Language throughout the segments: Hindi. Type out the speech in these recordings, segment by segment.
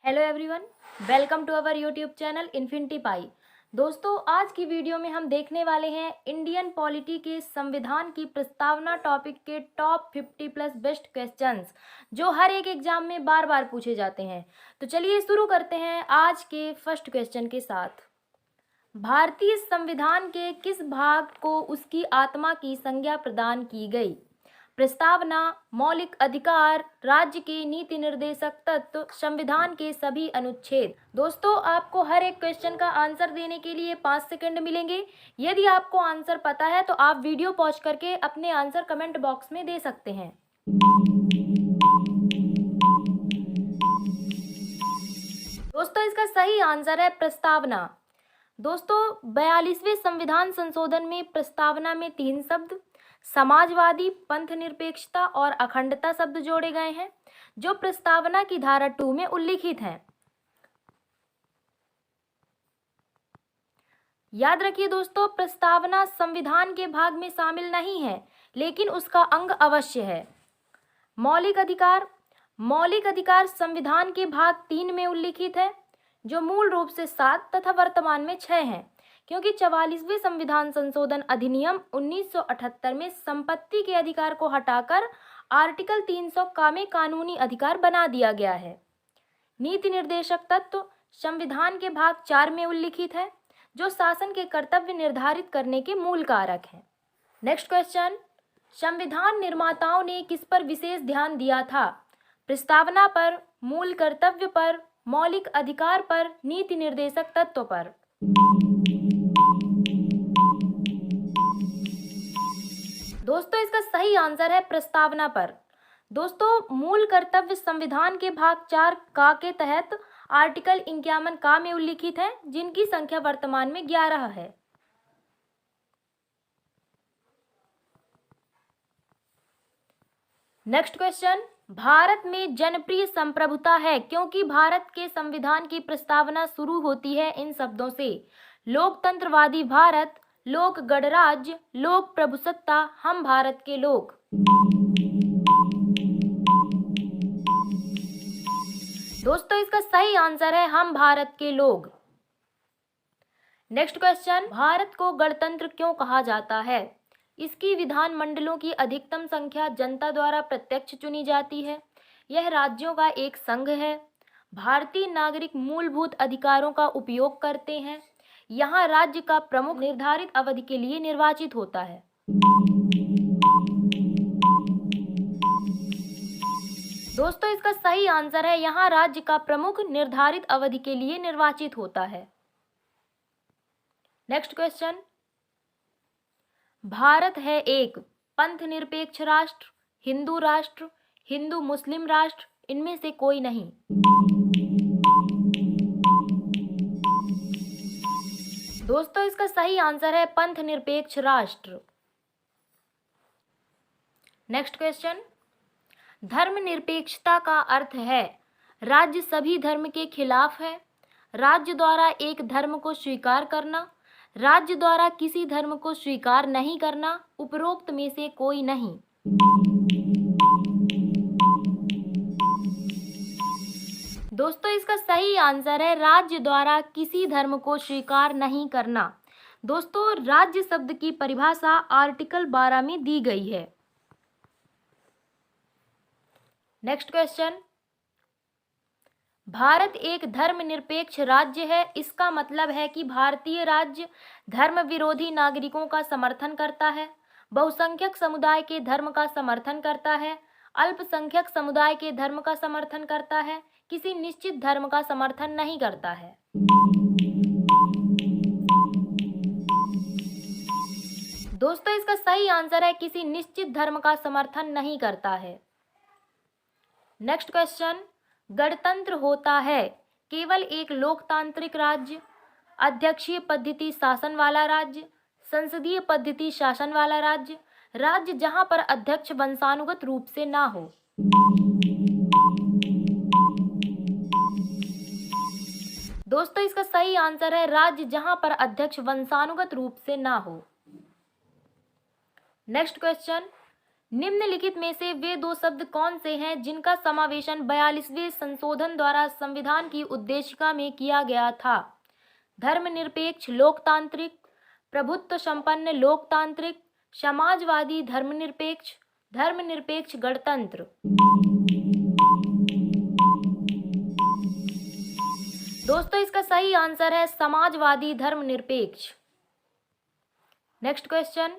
Hello everyone, welcome to our YouTube channel infinity pi. दोस्तों, आज की वीडियो में हम देखने वाले हैं इंडियन पॉलिटी के संविधान की प्रस्तावना टॉपिक के टॉप 50 प्लस बेस्ट क्वेश्चंस जो हर एक एग्जाम में बार बार पूछे जाते हैं। तो चलिए शुरू करते हैं आज के फर्स्ट क्वेश्चन के साथ। भारतीय संविधान के किस भाग को उसकी आत्मा की संज्ञा प्रदान की गई? प्रस्तावना, मौलिक अधिकार, राज्य के नीति निर्देशक तत्व, संविधान के सभी अनुच्छेद। दोस्तों, आपको हर एक क्वेश्चन का आंसर देने के लिए 5 सेकंड मिलेंगे। यदि आपको आंसर पता है तो आप वीडियो पॉज करके अपने आंसर कमेंट बॉक्स में दे सकते हैं। दोस्तों, इसका सही आंसर है प्रस्तावना। दोस्तों, 42वें संविधान संशोधन में प्रस्तावना में 3 शब्द समाजवादी, पंथ निरपेक्षता और अखंडता शब्द जोड़े गए हैं, जो प्रस्तावना की धारा 2 में उल्लिखित हैं। याद रखिए दोस्तों, प्रस्तावना संविधान के भाग में शामिल नहीं है, लेकिन उसका अंग अवश्य है। मौलिक अधिकार संविधान के भाग 3 में उल्लिखित है, जो मूल रूप से 7 तथा वर्तमान में 6 हैं, क्योंकि 44वें संविधान संशोधन अधिनियम 1978 में संपत्ति के अधिकार को हटाकर आर्टिकल 300 का में कानूनी अधिकार बना दिया गया है। नीति निर्देशक तत्व संविधान के भाग 4 में उल्लिखित है, जो शासन के कर्तव्य निर्धारित करने के मूल कारक हैं। नेक्स्ट क्वेश्चन, संविधान निर्माताओं ने किस पर विशेष ध्यान दिया था? प्रस्तावना पर, मूल कर्तव्य पर, मौलिक अधिकार पर, नीति निर्देशक तत्व पर। दोस्तों, इसका सही आंसर है प्रस्तावना पर। दोस्तों, मूल कर्तव्य संविधान के भाग 4 का के तहत आर्टिकल 51 का में उल्लिखित है, जिनकी संख्या वर्तमान में 11 है। नेक्स्ट क्वेश्चन, भारत में जनप्रिय संप्रभुता है क्योंकि भारत के संविधान की प्रस्तावना शुरू होती है इन शब्दों से: लोकतंत्रवादी भारत, लोक गणराज्य, लोक प्रभुसत्ता, हम भारत के लोग। दोस्तों, इसका सही आंसर है हम भारत के लोग। नेक्स्ट क्वेश्चन, भारत को गणतंत्र क्यों कहा जाता है? इसकी विधानमंडलों की अधिकतम संख्या जनता द्वारा प्रत्यक्ष चुनी जाती है। यह राज्यों का एक संघ है। भारतीय नागरिक मूलभूत अधिकारों का उपयोग करते हैं। यहाँ राज्य का प्रमुख निर्धारित अवधि के लिए निर्वाचित होता है। दोस्तों, इसका सही आंसर है यहाँ राज्य का प्रमुख निर्धारित अवधि के लिए निर्वाचित होता है। नेक्स्ट क्वेश्चन, भारत है एक पंथ निरपेक्ष राष्ट्र, हिंदू मुस्लिम राष्ट्र, इनमें से कोई नहीं। दोस्तों, इसका सही आंसर है पंथ निरपेक्ष राष्ट्र। नेक्स्ट क्वेश्चन, धर्मनिरपेक्षता का अर्थ है राज्य सभी धर्म के खिलाफ है, राज्य द्वारा एक धर्म को स्वीकार करना, राज्य द्वारा किसी धर्म को स्वीकार नहीं करना, उपरोक्त में से कोई नहीं। दोस्तों, इसका सही आंसर है राज्य द्वारा किसी धर्म को स्वीकार नहीं करना। दोस्तों, राज्य शब्द की परिभाषा आर्टिकल 12 में दी गई है। नेक्स्ट क्वेश्चन, भारत एक धर्मनिरपेक्ष राज्य है। इसका मतलब है कि भारतीय राज्य धर्म विरोधी नागरिकों का समर्थन करता है, बहुसंख्यक समुदाय के धर्म का समर्थन करता है, अल्पसंख्यक समुदाय के धर्म का समर्थन करता है, किसी निश्चित धर्म का समर्थन नहीं करता है। दोस्तों, इसका सही आंसर है किसी निश्चित धर्म का समर्थन नहीं करता है। नेक्स्ट क्वेश्चन, गणतंत्र होता है केवल एक लोकतांत्रिक राज्य, अध्यक्षीय पद्धति शासन वाला राज्य, संसदीय पद्धति शासन वाला राज्य, राज्य जहां पर अध्यक्ष वंशानुगत रूप से ना हो। दोस्तों, इसका सही आंसर है राज्य जहां पर अध्यक्ष वंशानुगत रूप से ना हो। नेक्स्ट क्वेश्चन, निम्नलिखित में से वे दो शब्द कौन से हैं जिनका समावेशन 42वें संशोधन द्वारा संविधान की उद्देशिका में किया गया था? धर्मनिरपेक्ष लोकतांत्रिक, प्रभुत्व संपन्न लोकतांत्रिक, समाजवादी धर्मनिरपेक्ष, धर्मनिरपेक्ष गणतंत्र। दोस्तों इसका सही आंसर है समाजवादी धर्मनिरपेक्ष। नेक्स्ट क्वेश्चन,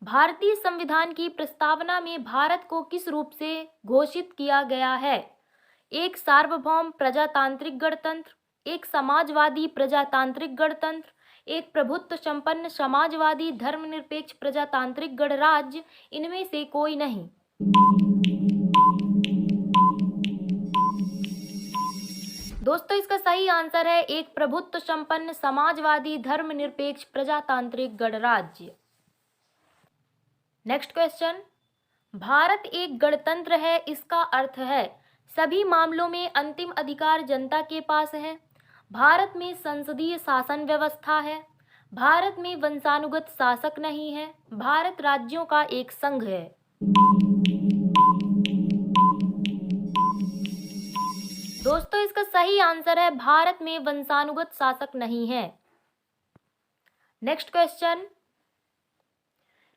भारतीय संविधान की प्रस्तावना में भारत को किस रूप से घोषित किया गया है? एक सार्वभौम प्रजातांत्रिक गणतंत्र, एक समाजवादी प्रजातांत्रिक गणतंत्र, एक प्रभुत्व संपन्न समाजवादी धर्मनिरपेक्ष प्रजातांत्रिक गणराज्य, इनमें से कोई नहीं। दोस्तों इसका सही आंसर है एक प्रभुत्व संपन्न समाजवादी धर्मनिरपेक्ष प्रजातांत्रिक गणराज्य। नेक्स्ट क्वेश्चन, भारत एक गणतंत्र है, इसका अर्थ है सभी मामलों में अंतिम अधिकार जनता के पास है, भारत में संसदीय शासन व्यवस्था है, भारत में वंशानुगत शासक नहीं है, भारत राज्यों का एक संघ है। दोस्तों इसका सही आंसर है भारत में वंशानुगत शासक नहीं है। नेक्स्ट क्वेश्चन,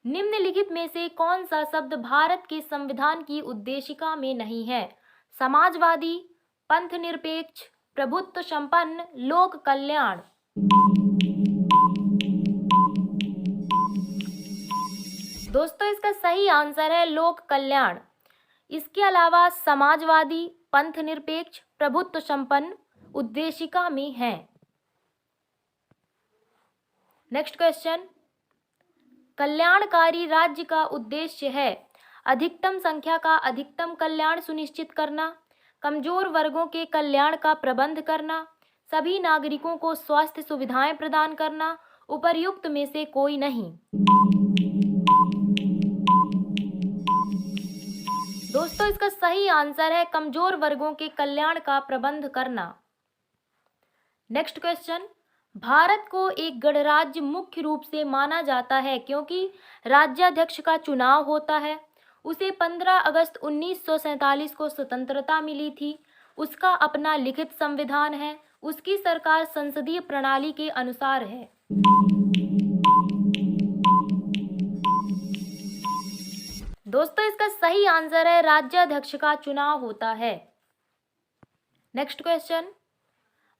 निम्नलिखित में से कौन सा शब्द भारत के संविधान की उद्देशिका में नहीं है? समाजवादी, पंथ निरपेक्ष, प्रभुत्व संपन्न, लोक कल्याण। दोस्तों इसका सही आंसर है लोक कल्याण। इसके अलावा समाजवादी, पंथ निरपेक्ष, प्रभुत्व संपन्न उद्देशिका में है। नेक्स्ट क्वेश्चन, कल्याणकारी राज्य का उद्देश्य है अधिकतम संख्या का अधिकतम कल्याण सुनिश्चित करना, कमजोर वर्गों के कल्याण का प्रबंध करना, सभी नागरिकों को स्वास्थ्य सुविधाएं प्रदान करना, उपर्युक्त में से कोई नहीं। दोस्तों इसका सही आंसर है कमजोर वर्गों के कल्याण का प्रबंध करना। नेक्स्ट क्वेश्चन, भारत को एक गणराज्य मुख्य रूप से माना जाता है क्योंकि राज्याध्यक्ष का चुनाव होता है, उसे 15 अगस्त 1947 को स्वतंत्रता मिली थी, उसका अपना लिखित संविधान है, उसकी सरकार संसदीय प्रणाली के अनुसार है। दोस्तों इसका सही आंसर है राज्याध्यक्ष का चुनाव होता है। नेक्स्ट क्वेश्चन,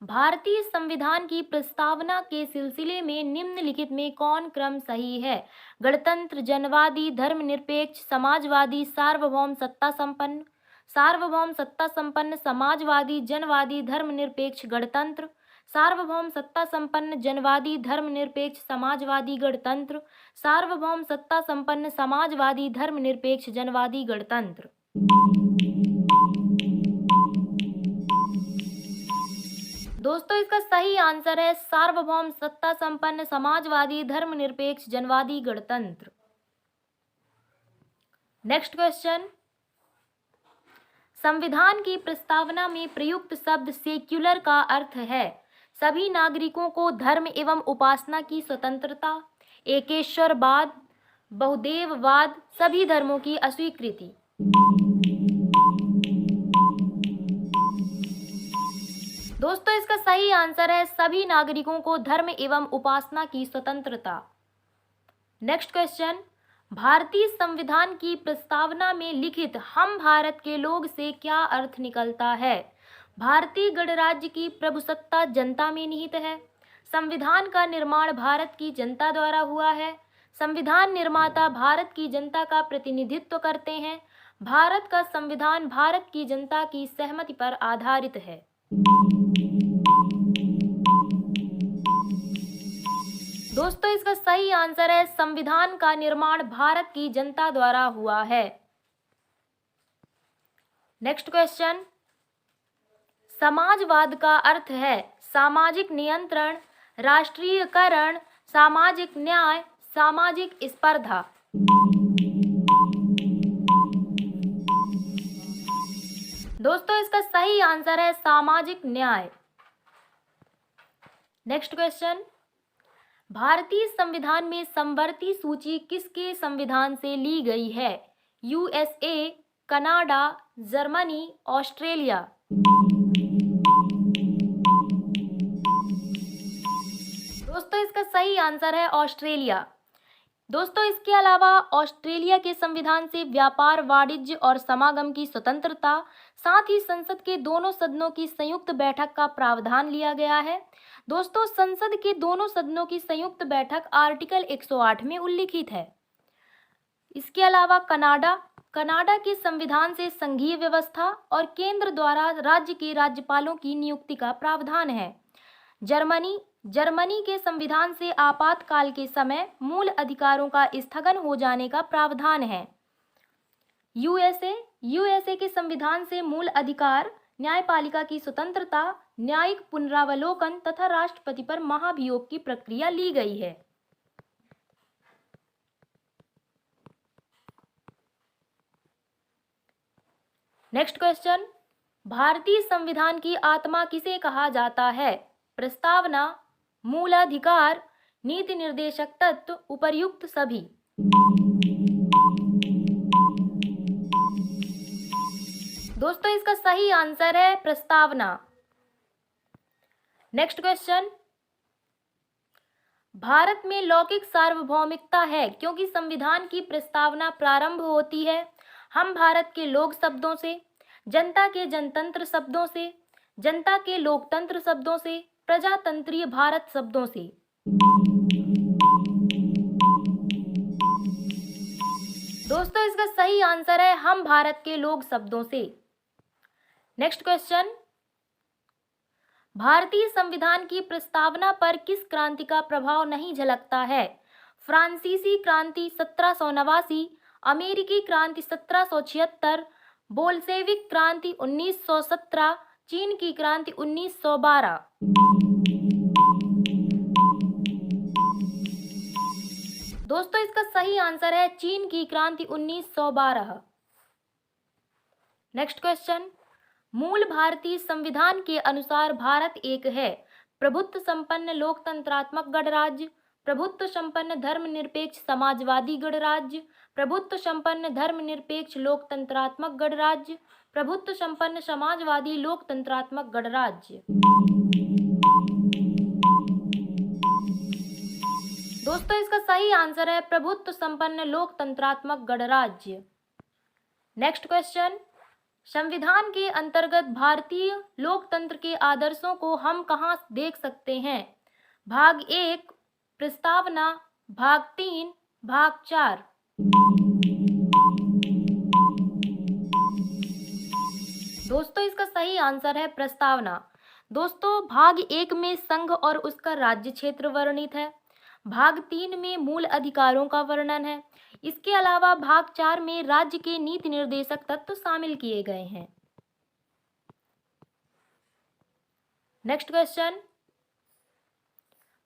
भारतीय संविधान की प्रस्तावना के सिलसिले में निम्नलिखित में कौन क्रम सही है? गणतंत्र, जनवादी, धर्मनिरपेक्ष, समाजवादी, सार्वभौम सत्ता संपन्न, सार्वभौम सत्ता संपन्न, समाजवादी, जनवादी, धर्मनिरपेक्ष, गणतंत्र, सार्वभौम सत्ता संपन्न, जनवादी, धर्मनिरपेक्ष, समाजवादी, गणतंत्र, सार्वभौम सत्ता संपन्न, समाजवादी, धर्मनिरपेक्ष, जनवादी, गणतंत्र। दोस्तों इसका सही आंसर है सार्वभौम सत्ता संपन्न, समाजवादी, धर्मनिरपेक्ष, जनवादी, गणतंत्र। नेक्स्ट क्वेश्चन, संविधान की प्रस्तावना में प्रयुक्त शब्द सेक्युलर का अर्थ है सभी नागरिकों को धर्म एवं उपासना की स्वतंत्रता, एकेश्वरवाद, बहुदेववाद, सभी धर्मों की अस्वीकृति। दोस्तों इसका सही आंसर है सभी नागरिकों को धर्म एवं उपासना की स्वतंत्रता। नेक्स्ट क्वेश्चन, भारतीय संविधान की प्रस्तावना में लिखित हम भारत के लोग से क्या अर्थ निकलता है? भारतीय गणराज्य की प्रभुसत्ता जनता में निहित है, संविधान का निर्माण भारत की जनता द्वारा हुआ है, संविधान निर्माता भारत की जनता का प्रतिनिधित्व करते हैं, भारत का संविधान भारत की जनता की सहमति पर आधारित है। दोस्तों इसका सही आंसर है संविधान का निर्माण भारत की जनता द्वारा हुआ है। नेक्स्ट क्वेश्चन, समाजवाद का अर्थ है सामाजिक नियंत्रण, राष्ट्रीयकरण, सामाजिक न्याय, सामाजिक स्पर्धा। दोस्तों इसका सही आंसर है सामाजिक न्याय। नेक्स्ट क्वेश्चन, भारतीय संविधान में समवर्ती सूची किसके संविधान से ली गई है? USA, Canada, Germany, Australia. दोस्तों इसका सही आंसर है ऑस्ट्रेलिया। दोस्तों इसके अलावा ऑस्ट्रेलिया के संविधान से व्यापार, वाणिज्य और समागम की स्वतंत्रता, साथ ही संसद के दोनों सदनों की संयुक्त बैठक का प्रावधान लिया गया है। दोस्तों संसद के दोनों सदनों की संयुक्त बैठक आर्टिकल 108 में उल्लिखित है। इसके अलावा कनाडा के संविधान से संघीय व्यवस्था और केंद्र द्वारा राज्य के राज्यपालों की नियुक्ति का प्रावधान है। जर्मनी के संविधान से आपातकाल के समय मूल अधिकारों का स्थगन हो जाने का प्रावधान है। यूएसए के संविधान से मूल अधिकार, न्यायपालिका की स्वतंत्रता, न्यायिक पुनरावलोकन तथा राष्ट्रपति पर महाभियोग की प्रक्रिया ली गई है। नेक्स्ट क्वेश्चन, भारतीय संविधान की आत्मा किसे कहा जाता है? प्रस्तावना, मूलाधिकार, नीति निर्देशक तत्व, उपर्युक्त सभी। दोस्तों इसका सही आंसर है प्रस्तावना। नेक्स्ट क्वेश्चन, भारत में लौकिक सार्वभौमिकता है क्योंकि संविधान की प्रस्तावना प्रारंभ होती है हम भारत के लोक शब्दों से, जनता के जनतंत्र शब्दों से, जनता के लोकतंत्र शब्दों से, प्रजातंत्रीय भारत शब्दों से। दोस्तों इसका सही आंसर है हम भारत के लोक शब्दों से। नेक्स्ट क्वेश्चन, भारतीय संविधान की प्रस्तावना पर किस क्रांति का प्रभाव नहीं झलकता है? फ्रांसीसी क्रांति 1789, अमेरिकी क्रांति 1776, बोल्शेविक क्रांति 1917, चीन की क्रांति 1912। दोस्तों इसका सही आंसर है चीन की क्रांति 1912। नेक्स्ट क्वेश्चन, मूल भारतीय संविधान के अनुसार भारत एक है प्रभुत्व संपन्न लोकतंत्रात्मक गणराज्य, प्रभुत्व संपन्न धर्मनिरपेक्ष समाजवादी गणराज्य, प्रभुत्व संपन्न धर्मनिरपेक्ष लोकतंत्रात्मक गणराज्य, प्रभुत्व संपन्न समाजवादी लोकतंत्रात्मक गणराज्य। दोस्तों इसका सही आंसर है प्रभुत्व संपन्न लोकतंत्रात्मक गणराज्य। नेक्स्ट क्वेश्चन, संविधान के अंतर्गत भारतीय लोकतंत्र के आदर्शों को हम कहाँ देख सकते हैं? भाग 1, प्रस्तावना, भाग 3, भाग 4। दोस्तों इसका सही आंसर है प्रस्तावना। दोस्तों भाग 1 में संघ और उसका राज्य क्षेत्र वर्णित है, भाग 3 में मूल अधिकारों का वर्णन है, इसके अलावा भाग 4 में राज्य के नीति निर्देशक तत्व शामिल किए गए हैं। नेक्स्ट क्वेश्चन,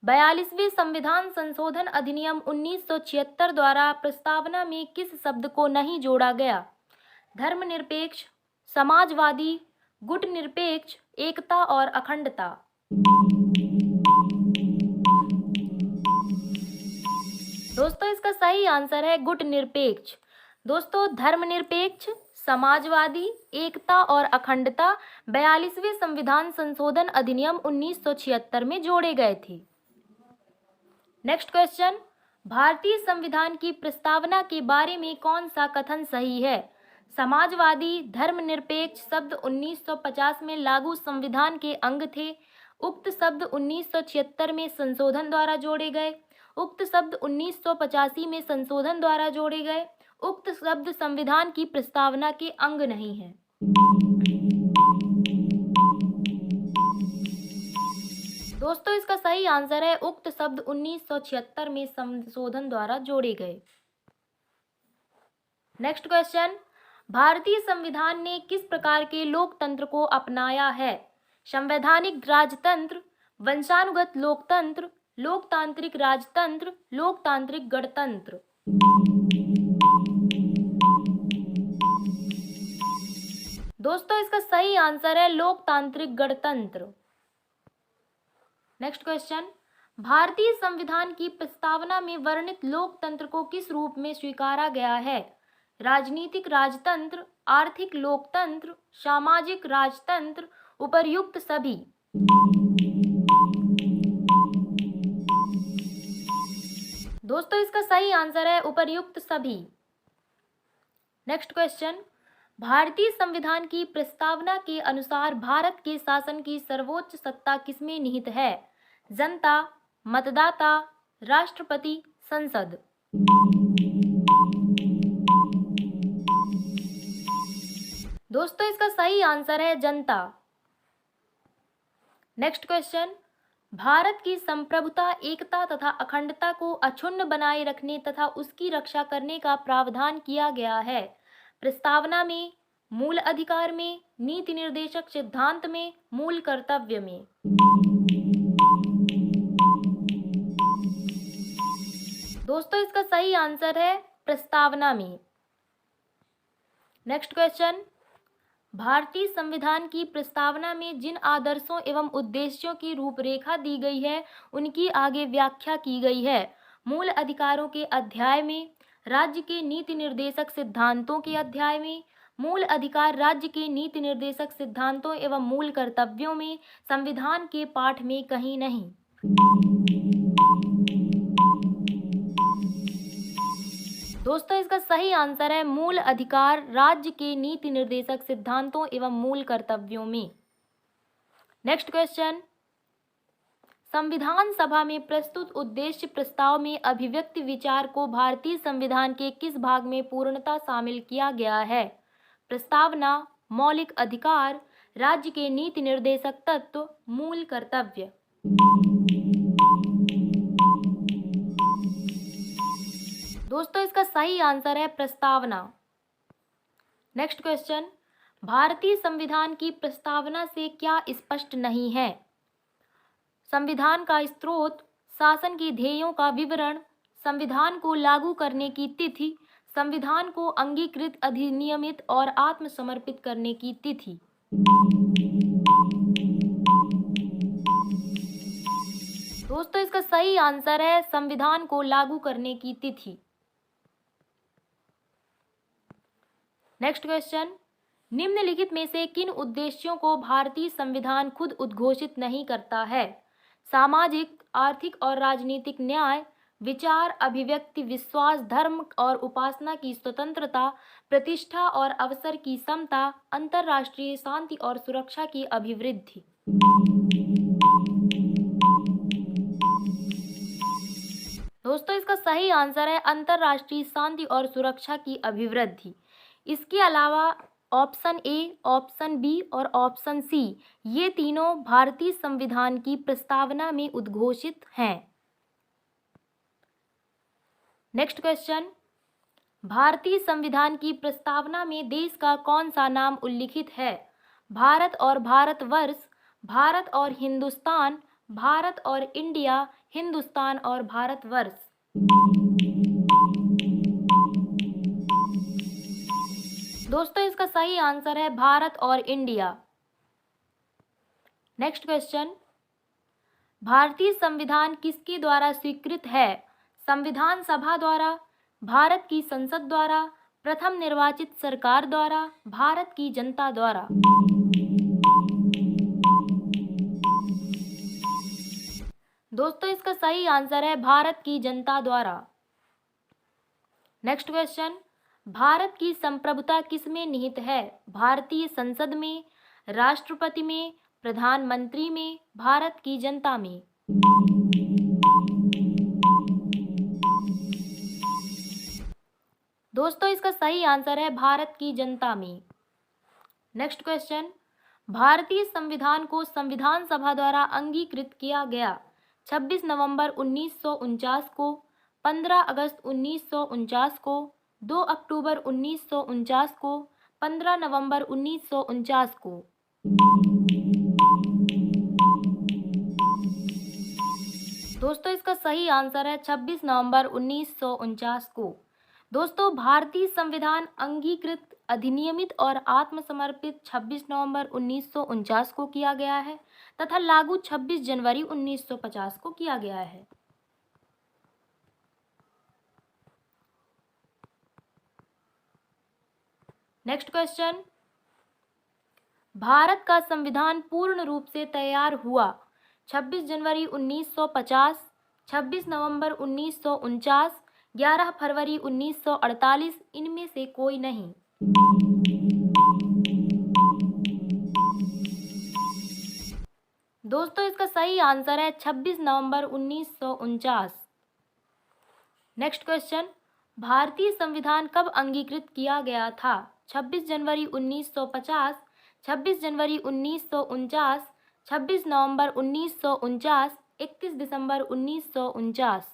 42वें संविधान संशोधन अधिनियम 1976 द्वारा प्रस्तावना में किस शब्द को नहीं जोड़ा गया? धर्मनिरपेक्ष, समाजवादी, गुटनिरपेक्ष, एकता और अखंडता। दोस्तों इसका सही आंसर है गुटनिरपेक्ष। दोस्तों धर्मनिरपेक्ष, समाजवादी, एकता और अखंडता 42वें संविधान संशोधन अधिनियम 1976 में जोड़े गए थे। नेक्स्ट क्वेश्चन, भारतीय संविधान की प्रस्तावना के बारे में कौन सा कथन सही है? समाजवादी, धर्मनिरपेक्ष शब्द 1950 में लागू संविधान के अंग थे, उक्त शब्द 1976 में संशोधन द्वारा जोड़े गए, उक्त शब्द 1985 में संशोधन द्वारा जोड़े गए, उक्त शब्द संविधान की प्रस्तावना के अंग नहीं है। दोस्तों इसका सही आंसर है उक्त शब्द 1976 में संशोधन द्वारा जोड़े गए। नेक्स्ट क्वेश्चन, भारतीय संविधान ने किस प्रकार के लोकतंत्र को अपनाया है? संवैधानिक राजतंत्र, वंशानुगत लोकतंत्र, लोकतांत्रिक राजतंत्र, लोकतांत्रिक गणतंत्र। दोस्तों इसका सही आंसर है लोकतांत्रिक गणतंत्र। नेक्स्ट क्वेश्चन, भारतीय संविधान की प्रस्तावना में वर्णित लोकतंत्र को किस रूप में स्वीकारा गया है? राजनीतिक राजतंत्र, आर्थिक लोकतंत्र, सामाजिक राजतंत्र, उपर्युक्त सभी। दोस्तों इसका सही आंसर है उपर्युक्त सभी। नेक्स्ट क्वेश्चन, भारतीय संविधान की प्रस्तावना के अनुसार भारत के शासन की सर्वोच्च सत्ता किसमें निहित है? जनता, मतदाता, राष्ट्रपति, संसद। दोस्तों इसका सही आंसर है जनता। नेक्स्ट क्वेश्चन, भारत की संप्रभुता, एकता तथा अखंडता को अक्षुण्ण बनाए रखने तथा उसकी रक्षा करने का प्रावधान किया गया है। प्रस्तावना में, मूल अधिकार में, नीति निर्देशक सिद्धांत में, मूल कर्तव्य में। दोस्तों इसका सही आंसर है प्रस्तावना में। नेक्स्ट क्वेश्चन, भारतीय संविधान की प्रस्तावना में जिन आदर्शों एवं उद्देश्यों की रूपरेखा दी गई है उनकी आगे व्याख्या की गई है। मूल अधिकारों के अध्याय में, राज्य के नीति निर्देशक सिद्धांतों के अध्याय में, मूल अधिकार राज्य के नीति निर्देशक सिद्धांतों एवं मूल कर्तव्यों में, संविधान के पाठ में कहीं नहीं। दोस्तों इसका सही आंसर है मूल अधिकार राज्य के नीति निर्देशक सिद्धांतों एवं मूल कर्तव्यों में। नेक्स्ट क्वेश्चन, संविधान सभा में प्रस्तुत उद्देश्य प्रस्ताव में अभिव्यक्ति विचार को भारतीय संविधान के किस भाग में पूर्णतः शामिल किया गया है? प्रस्तावना, मौलिक अधिकार, राज्य के नीति निर्देशक तत्व, मूल कर्तव्य। दोस्तों इसका सही आंसर है प्रस्तावना। नेक्स्ट क्वेश्चन, भारतीय संविधान की प्रस्तावना से क्या स्पष्ट नहीं है? संविधान का स्रोत, शासन के ध्येयों का विवरण, संविधान को लागू करने की तिथि, संविधान को अंगीकृत, अधिनियमित और आत्मसमर्पित करने की तिथि। दोस्तों इसका सही आंसर है संविधान को लागू करने की तिथि। नेक्स्ट क्वेश्चन, निम्नलिखित में से किन उद्देश्यों को भारतीय संविधान खुद उद्घोषित नहीं करता है? सामाजिक, आर्थिक और राजनीतिक न्याय, विचार, अभिव्यक्ति, विश्वास, धर्म और उपासना की स्वतंत्रता, प्रतिष्ठा और अवसर की समता, अंतर्राष्ट्रीय शांति और सुरक्षा की अभिवृद्धि। दोस्तों इसका सही आंसर है अंतर्राष्ट्रीय शांति और सुरक्षा की अभिवृद्धि। इसके अलावा ऑप्शन ए, ऑप्शन बी और ऑप्शन सी ये तीनों भारतीय संविधान की प्रस्तावना में उद्घोषित हैं। नेक्स्ट क्वेश्चन, भारतीय संविधान की प्रस्तावना में देश का कौन सा नाम उल्लिखित है? भारत और भारतवर्ष, भारत और हिंदुस्तान, भारत और इंडिया, हिंदुस्तान और भारतवर्ष। दोस्तों इसका सही आंसर है भारत और इंडिया। नेक्स्ट क्वेश्चन, भारतीय संविधान किसके द्वारा स्वीकृत है? संविधान सभा द्वारा, भारत की संसद द्वारा, प्रथम निर्वाचित सरकार द्वारा, भारत की जनता द्वारा। दोस्तों इसका सही आंसर है भारत की जनता द्वारा। नेक्स्ट क्वेश्चन, भारत की संप्रभुता किसमें निहित है? भारतीय संसद में, राष्ट्रपति में, प्रधानमंत्री में, भारत की जनता में। दोस्तों इसका सही आंसर है भारत की जनता में। नेक्स्ट क्वेश्चन, भारतीय संविधान को संविधान सभा द्वारा अंगीकृत किया गया 26 नवंबर 1949 को, 15 अगस्त 1949 को, 2 अक्टूबर 1949 को, 15 नवंबर 1949 को। दोस्तों इसका सही आंसर है 26 नवंबर 1949 को। दोस्तों भारतीय संविधान अंगीकृत, अधिनियमित और आत्मसमर्पित 26 नवंबर 1949 को किया गया है तथा लागू 26 जनवरी 1950 को किया गया है। नेक्स्ट क्वेश्चन, भारत का संविधान पूर्ण रूप से तैयार हुआ 26 जनवरी 1950, 26 नवंबर 1949, 11 फरवरी 1948, इनमें से कोई नहीं। दोस्तों इसका सही आंसर है 26 नवंबर 1949। नेक्स्ट क्वेश्चन, भारतीय संविधान कब अंगीकृत किया गया था? 26 जनवरी 1950, 26 जनवरी 1949, 26 नवंबर 1949, 31 दिसंबर 1949।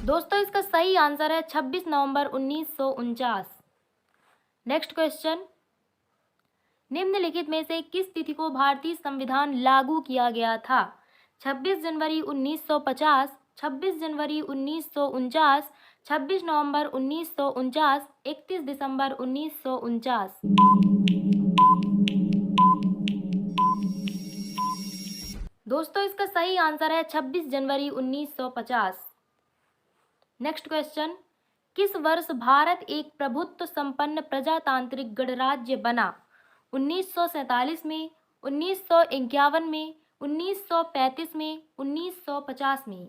दोस्तों इसका सही आंसर है 26 नवंबर 1949। नेक्स्ट क्वेश्चन, निम्नलिखित में से किस तिथि को भारतीय संविधान लागू किया गया था? 26 जनवरी 1950, 26 जनवरी 1949, 26 नवंबर 1949, 31 दिसंबर 1949। दोस्तों इसका सही आंसर है 26 जनवरी 1950। नेक्स्ट क्वेश्चन, किस वर्ष भारत एक प्रभुत्व संपन्न प्रजातांत्रिक गणराज्य बना? 1947 में, 1951 में, 1935 में, 1950 में।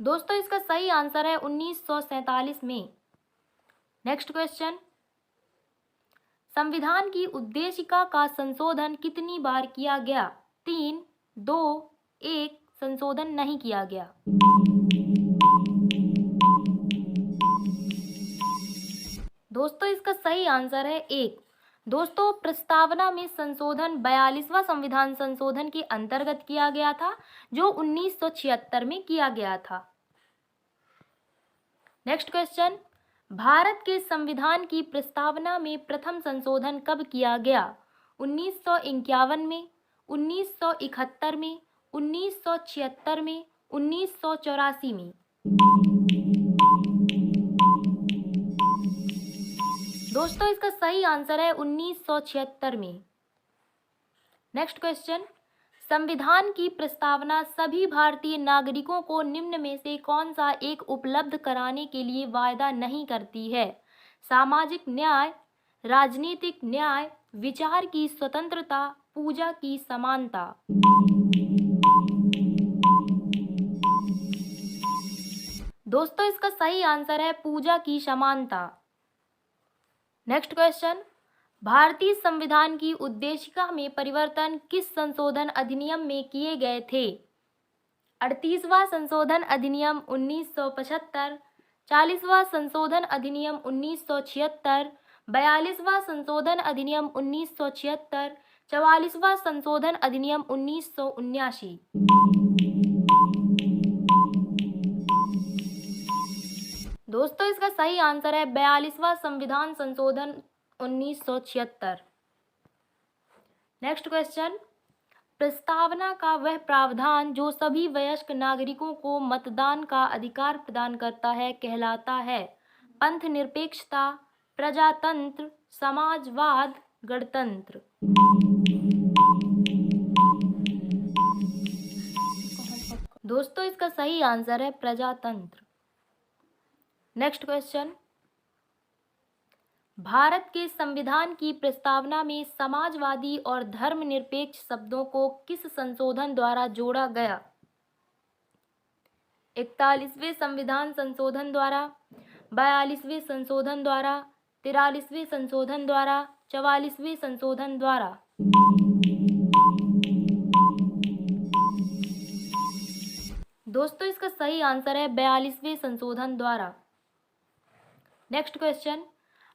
दोस्तों इसका सही आंसर है 1947 में। नेक्स्ट क्वेश्चन, संविधान की उद्देशिका का संशोधन कितनी बार किया गया? 3, 2, 1, संशोधन नहीं किया गया। दोस्तों इसका सही आंसर है 1। दोस्तों प्रस्तावना में संशोधन 42वां संविधान संशोधन के अंतर्गत किया गया था, जो 1976 में किया गया था। नेक्स्ट क्वेश्चन, भारत के संविधान की प्रस्तावना में प्रथम संशोधन कब किया गया? 1951 में, 1971 में, 1976 में, 1984 में। दोस्तों इसका सही आंसर है 1976 में। नेक्स्ट क्वेश्चन, संविधान की प्रस्तावना सभी भारतीय नागरिकों को निम्न में से कौन सा एक उपलब्ध कराने के लिए वायदा नहीं करती है? सामाजिक न्याय, राजनीतिक न्याय, विचार की स्वतंत्रता, पूजा की समानता। दोस्तों इसका सही आंसर है पूजा की समानता। नेक्स्ट क्वेश्चन, भारतीय संविधान की उद्देशिका में परिवर्तन किस संशोधन अधिनियम में किए गए थे? 38वां संशोधन अधिनियम 1975, 40वां संशोधन अधिनियम 1976, 42वां संशोधन अधिनियम 1976, 44वां संशोधन अधिनियम 1979। दोस्तों इसका सही आंसर है 42वां संविधान संशोधन 1976। नेक्स्ट क्वेश्चन, प्रस्तावना का वह प्रावधान जो सभी वयस्क नागरिकों को मतदान का अधिकार प्रदान करता है कहलाता है? पंथ निरपेक्षता, प्रजातंत्र, समाजवाद, गणतंत्र। दोस्तों इसका सही आंसर है प्रजातंत्र। नेक्स्ट क्वेश्चन, भारत के संविधान की प्रस्तावना में समाजवादी और धर्मनिरपेक्ष शब्दों को किस संशोधन द्वारा जोड़ा गया? 41वें संविधान संशोधन द्वारा, 42वें संशोधन द्वारा, 43वें संशोधन द्वारा, 44वें संशोधन द्वारा। दोस्तों इसका सही आंसर है 42वें संशोधन द्वारा। नेक्स्ट क्वेश्चन,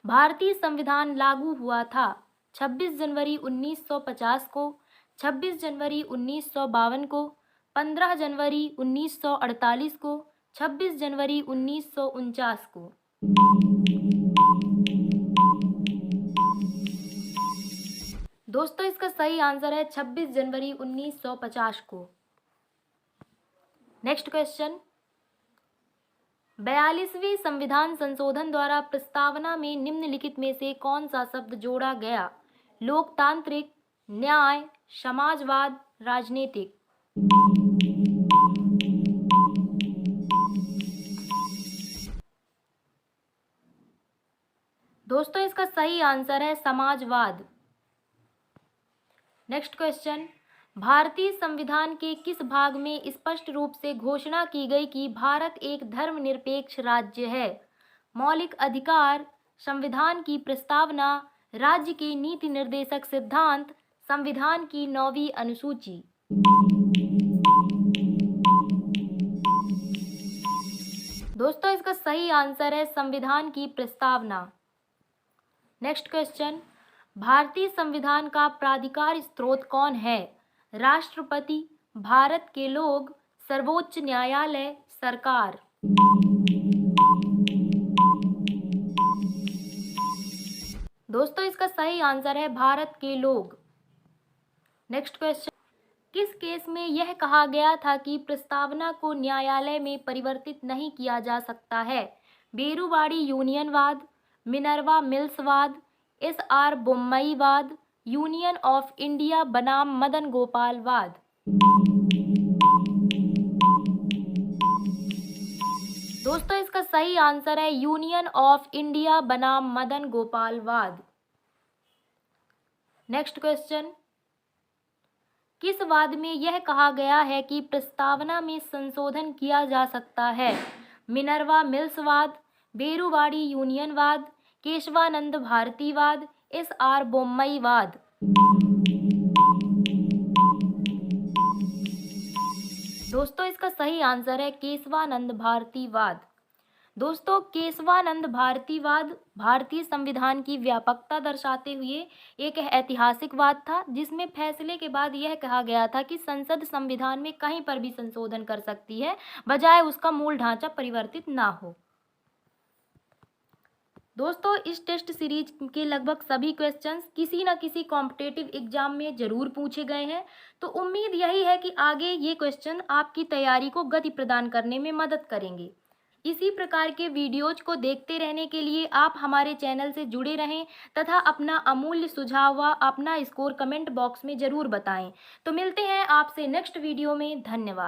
भारतीय संविधान लागू हुआ था 26 जनवरी 1950 को, 26 जनवरी 1952 को, 15 जनवरी 1948 को, 26 जनवरी 1949 को। दोस्तों इसका सही आंसर है 26 जनवरी 1950 को। नेक्स्ट क्वेश्चन, 42वें संविधान संशोधन द्वारा प्रस्तावना में निम्नलिखित में से कौन सा शब्द जोड़ा गया? लोकतांत्रिक, न्याय, समाजवाद, राजनीतिक। दोस्तों इसका सही आंसर है समाजवाद। नेक्स्ट क्वेश्चन, भारतीय संविधान के किस भाग में स्पष्ट रूप से घोषणा की गई कि भारत एक धर्मनिरपेक्ष राज्य है? मौलिक अधिकार, संविधान की प्रस्तावना, राज्य के नीति निर्देशक सिद्धांत, संविधान की 9वीं अनुसूची। दोस्तों इसका सही आंसर है संविधान की प्रस्तावना। नेक्स्ट क्वेश्चन, भारतीय संविधान का प्राधिकार स्रोत कौन है? राष्ट्रपति, भारत के लोग, सर्वोच्च न्यायालय, सरकार। दोस्तों इसका सही आंसर है भारत के लोग। नेक्स्ट क्वेश्चन, किस केस में यह कहा गया था कि प्रस्तावना को न्यायालय में परिवर्तित नहीं किया जा सकता है? बेरुवाड़ी यूनियनवाद, मिनर्वा मिल्सवाद, SR बोम्मईवाद, यूनियन ऑफ इंडिया बनाम मदन गोपाल वाद। दोस्तों इसका सही आंसर है यूनियन ऑफ इंडिया बनाम मदन गोपाल वाद। नेक्स्ट क्वेश्चन, किस वाद में यह कहा गया है कि प्रस्तावना में संशोधन किया जा सकता है? मिनर्वा मिल्सवाद, बेरुवाड़ी यूनियनवाद, केशवानंद भारतीवाद, SR बोम्मईवाद। दोस्तों इसका सही आंसर है केशवानंद भारतीवाद। दोस्तों केशवानंद भारतीवाद भारतीय संविधान की व्यापकता दर्शाते हुए एक ऐतिहासिक वाद था, जिसमें फैसले के बाद यह कहा गया था कि संसद संविधान में कहीं पर भी संशोधन कर सकती है, बजाय उसका मूल ढांचा परिवर्तित ना हो। दोस्तों इस टेस्ट सीरीज के लगभग सभी क्वेश्चंस किसी न किसी कॉम्पिटिटिव एग्जाम में जरूर पूछे गए हैं, तो उम्मीद यही है कि आगे ये क्वेश्चन आपकी तैयारी को गति प्रदान करने में मदद करेंगे। इसी प्रकार के वीडियोज को देखते रहने के लिए आप हमारे चैनल से जुड़े रहें तथा अपना अमूल्य सुझाव व अपना स्कोर कमेंट बॉक्स में ज़रूर बताएं। तो मिलते हैं आपसे नेक्स्ट वीडियो में। धन्यवाद।